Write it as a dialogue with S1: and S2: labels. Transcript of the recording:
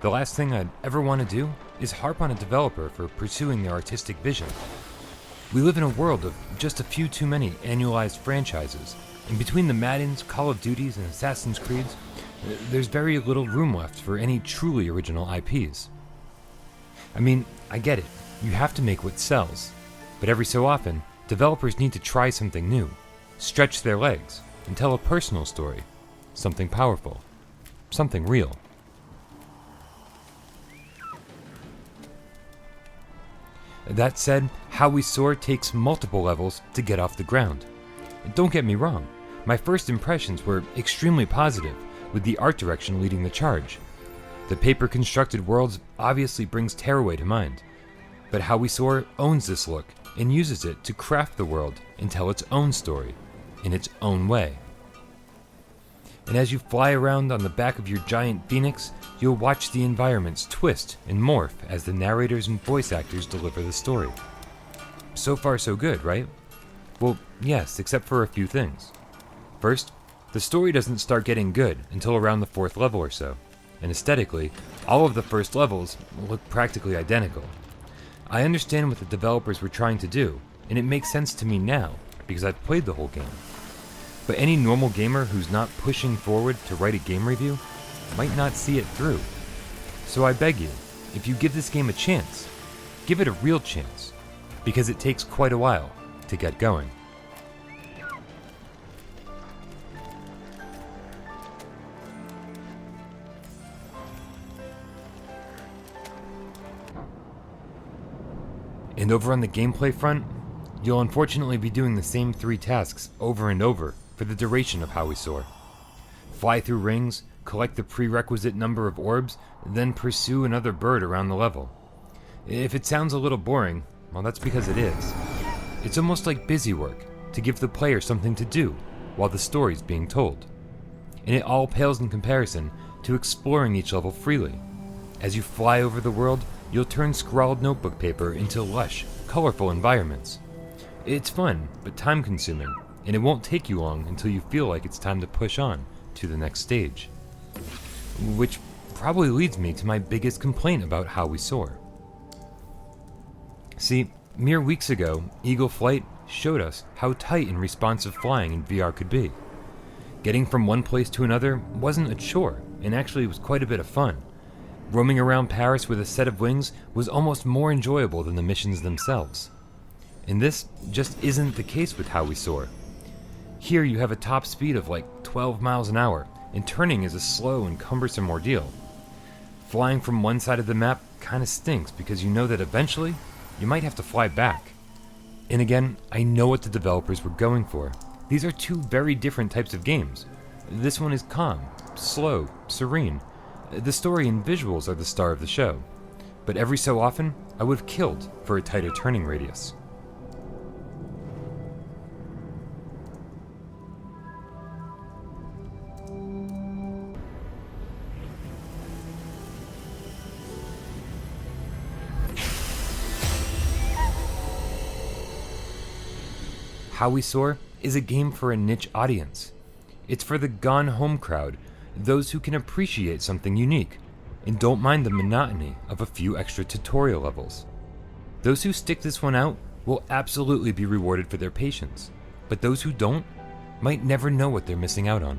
S1: The last thing I'd ever want to do is harp on a developer for pursuing their artistic vision. We live in a world of just a few too many annualized franchises, and between the Maddens, Call of Duties, and Assassin's Creeds, there's very little room left for any truly original IPs. I mean, I get it, you have to make what sells, but every so often, developers need to try something new, stretch their legs, and tell a personal story, something powerful, something real. That said, How We Soar takes multiple levels to get off the ground. Don't get me wrong, my first impressions were extremely positive, with the art direction leading the charge. The paper-constructed worlds obviously brings Tearaway to mind, but How We Soar owns this look and uses it to craft the world and tell its own story, in its own way. And as you fly around on the back of your giant phoenix, you'll watch the environments twist and morph as the narrators and voice actors deliver the story. So far so good, right? Well, yes, except for a few things. First, the story doesn't start getting good until around the 4th level or so, and aesthetically, all of the first levels look practically identical. I understand what the developers were trying to do, and it makes sense to me now, because I've played the whole game. But any normal gamer who's not pushing forward to write a game review might not see it through. So I beg you, if you give this game a chance, give it a real chance, because it takes quite a while to get going. And over on the gameplay front, you'll unfortunately be doing the same 3 tasks over and over for the duration of How We Soar. Fly through rings, collect the prerequisite number of orbs, then pursue another bird around the level. If it sounds a little boring, well, that's because it is. It's almost like busy work to give the player something to do while the story's being told. And it all pales in comparison to exploring each level freely. As you fly over the world, you'll turn scrawled notebook paper into lush, colorful environments. It's fun, but time-consuming, and it won't take you long until you feel like it's time to push on to the next stage. Which probably leads me to my biggest complaint about How We Soar. See, mere weeks ago, Eagle Flight showed us how tight and responsive flying in VR could be. Getting from one place to another wasn't a chore, and actually was quite a bit of fun. Roaming around Paris with a set of wings was almost more enjoyable than the missions themselves. And this just isn't the case with How We Soar. Here you have a top speed of like 12 miles an hour, and turning is a slow and cumbersome ordeal. Flying from one side of the map kinda stinks because you know that eventually you might have to fly back. And again, I know what the developers were going for. These are 2 very different types of games. This one is calm, slow, serene. The story and visuals are the star of the show, but every so often, I would have killed for a tighter turning radius. How We Soar is a game for a niche audience. It's for the gone home crowd, those who can appreciate something unique and don't mind the monotony of a few extra tutorial levels. Those who stick this one out will absolutely be rewarded for their patience, but those who don't might never know what they're missing out on.